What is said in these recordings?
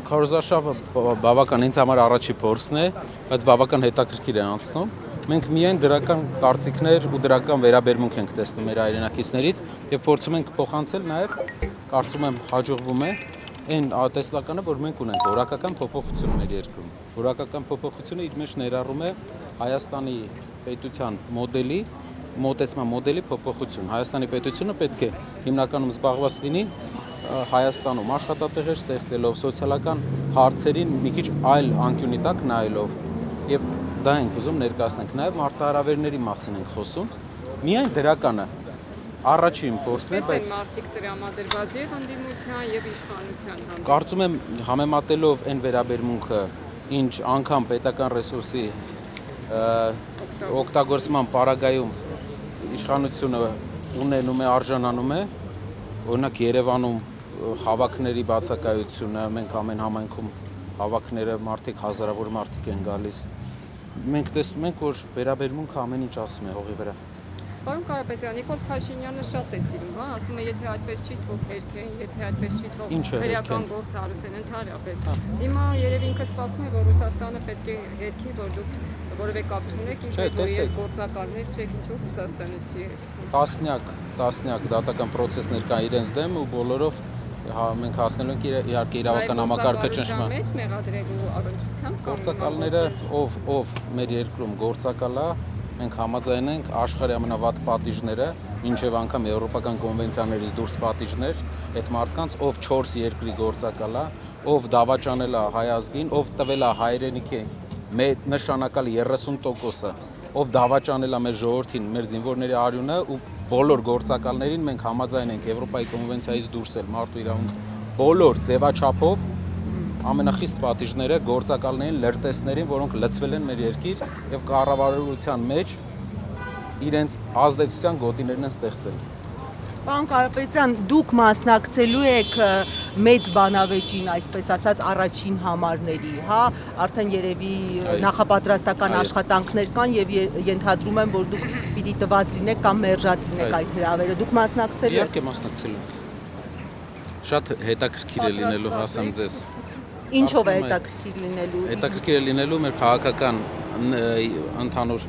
Քարոզարշավը բավական ինձ համար առաջի փորձն է, բայց բավական հետաքրքիր է անցնում։ Մենք միայն դրական կարծիքներ ու դրական վերաբերմունք ենք տեսնում մեր հայրենակիցներից եւ փորձում ենք փոխանցել նաեւ, կարծում եմ հաջողվում է այն տեսլականը, որ մենք ունենք որակական փոփոխություն մեր երկրում։ Որակական փոփոխությունը իր մեջ ներառում է Հայաստանի պետության մոդելի, մոտեցման մոդելի փոփոխություն։ Հայաստանի պետությունը պետք է հիմնականում զբաղված լինի Հայաստանում աշխատատեղեր ստեղծելով, սոցիալական հարցերին մի քիչ այլ անկյունի տակ նայելով եւ դա ենք ուզում ներկայացնենք, նաեւ մարտահրավերների մասին ենք խոսում։ Միայն դրականը առաջին փորձն է, բայց մարդիկ տրամադրված եւ ընդդիմության եւ իշխանության հանդեպ։ Կարծում եմ համեմատելով այն վերաբերմունքը, ինչ անգամ պետական ռեսուրսի օգտագործման պարագայում իշխանությունը ունենում է, արժանանում է, օրինակ Երևանում հավաքների բացակայությունը, մենք ամեն համայնքում հավաքները մարդիկ, հազարավոր մարդիկ են գալիս։ Մենք տեսնում ենք, որ վերաբերմունքը ամեն ինչ ասում է հողի վրա։ Պարոն Կարապետյան, Նիկոլ Փաշինյանը շատ է սիրում, հա, ասում է, եթե այդպես չի թող հերքեն, եթե այդպես չի թող քրեական գործ հարուցեն ընդհանրապես։ Հիմա երևի ինքը սպասում է, որ Ռուսաստանը պետք է հերքի, որ դուք որևէ կապ չունեք, ինքնուրույն որ ես գործակալներ չեք, ինչով Ռուսաստանը չի հերքում։ Տասնյակ դատական պրոցեսներ կան իրենց դեմ ու բոլորով մենք հասնելու ենք իհարկե իրավական համակարգը ճնշման մեջ մեղադրելու առնչությամբ գործակալները ով մեր երկրում գործակալ է, մենք համաձայն ենք աշխարհի ամենավատ պատիժները, մինչև անգամ եվրոպական կոնվենցիաներից դուրս պատիժներ, այդ մարդկանց ով 4 երկրի գործակալ է, ով դավաճանել է հայ ազգին, ով տվել է հայրենիքի մեր նշանակալ 30%-ը, ով դավաճանել է մեր ժողովրդին, մեր զինվորների արյունը ու բոլոր գործակալներին մենք համաձայն ենք Եվրոպայի կոնվենցիայից դուրս էլ մարդու իրավունք բոլոր ձևաչափով ամենախիստ պատիժները գործակալներին, լրտեսներին, որոնք լցվել են մեր երկիր եւ կառավարության մեջ իրենց ազդեցության գոտիներն են ստեղծել։ Պարոն Կարապետյան, դուք մասնակցելու եք մեծ բանավեճին, այսպես ասած, առաջին համարների, հա, արդեն երևի նախապատրաստական աշխատանքներ կան եւ ենթադրում եմ, որ դուք պիտի տված լինեք կամ մերժած լինեք այդ հրավերը։ Դուք մասնակցելու եք։ Իհարկե մասնակցելու։ Շատ հետաքրքիր է լինելու, ասեմ ձեզ։ Ինչով է հետաքրքիր լինելու։ Հետաքրքիր է լինելու մեր քաղաքական ընդհանուր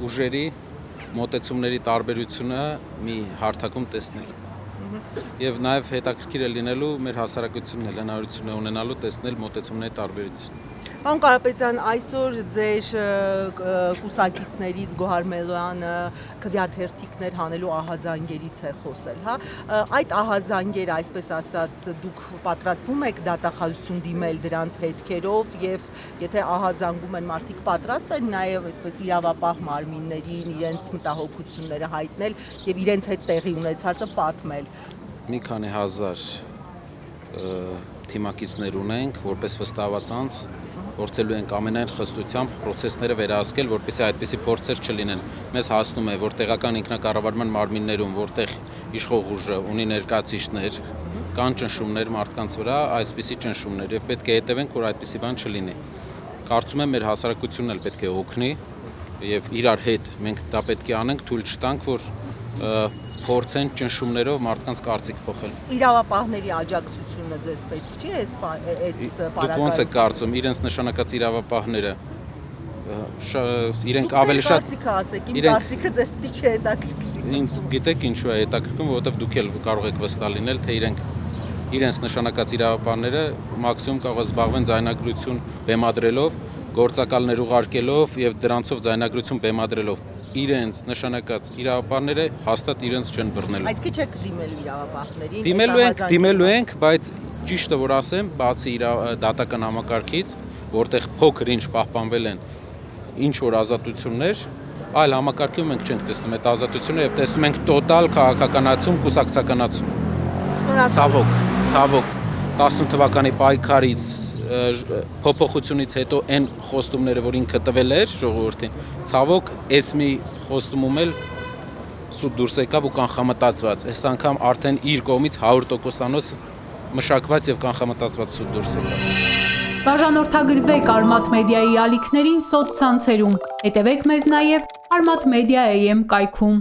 ուժերի մոտեցումների տարբերությունը մի հարթակում տեսնել։ Եվ նաև հետաքրքիր է լինելու մեր հասարակությունն էլ հնարավորություն է ունենալու տեսնել մոտեցումների տարբերություն։ Պարոն Կարապետյան, այսօր ձեր կուսակիցներից Գոհար Մելոյանը քվեաթերթիկներ հանելու ահազանգերից է խոսել, հա։ Այդ ահազանգերը, այսպես ասած, դուք պատրաստվում եք դատախազություն դիմել դրանց հետքերով եւ եթե ահազանգում են մարդիկ պատրաստ են նաեւ այսպես իրավապահ մարմիններին իրենց մտահոգությունները հայտնել եւ իրենց հետ տեղի ունեցածը պատմել։ Մի քանի հազար թիմակիցներ ունենք, որպես վստահված անձ, փորձելու ենք ամենայն խստությամբ պրոցեսները վերահսկել, որպեսզի այդպիսի փորձեր չլինեն։ Մեզ հասնում է, որ տեղական ինքնակառավարման մարմիններում, որտեղ իշխող ուժը ունի ներկայացուցիչներ, կան ճնշումներ մարդկանց վրա, այսպիսի ճնշումներ եւ պետք է հետևենք, որ այդպիսի բան չլինի։ Կարծում եմ մեր հասարակությունն էլ պետք է օգնի եւ իրար հետ մենք դա պետք է անենք, թույլ չտանք, որ փորձեն ճնշումներով մարդկանց կարծիք փոխել։ Իրավապահների աջակցությունը ձեզ պետք չի այս պարագայում։ Դուք ո՞նց եք կարծում, իրենց նշանակած իրավապահները իրենք ավելի շատ կարծիքը ասեք, իմ կարծիքը ձեզ պիտի չի հետաքրքրի։ Ինձ գիտեք ինչու է հետաքրքրում, որովհետև դուք էլ կարող եք վստահ լինել, թե իրենց նշանակած իրավապահները մաքսիմում կարող զբաղվեն ձայնագրություն բեմադրելով, գործակալներ ուղարկելով եւ դրանցով ձայնագրություն բեմադրելով իրենց նշանակած իրավապահները հաստատ իրենց չեն բռնելու։ Այս քիչ եք դիմելու իրավապահներին։ Դիմելու ենք, բայց ճիշտը որ ասեմ, բացի դատական համակարգից, որտեղ փոքր ինչ պահպանվել են ինչ որ ազատություններ, այլ համակարգում մենք չենք տեսնում այդ ազատությունը եւ տեսնում ենք տոտալ քաղաքականացում, կուսակցականացում։ Ցավոք 18 թվականի պայքարից փոփոխությունից հետո այն խոստումները, որ ինքը տվել էր ժողովրդին, ցավոք այս մի խոստումում էլ սուտ դուրս եկավ ու կանխամտածված։ Այս անգամ արդեն իր կողմից 100%-անոց մշակված եւ կանխամտածված սուտ դուրս եկավ։ Բաժանորդագրվեք Արմաթ մեդիայի ալիքներին սոցցանցերում։ Հետևեք մեզ նաև Armat Media AM կայքում։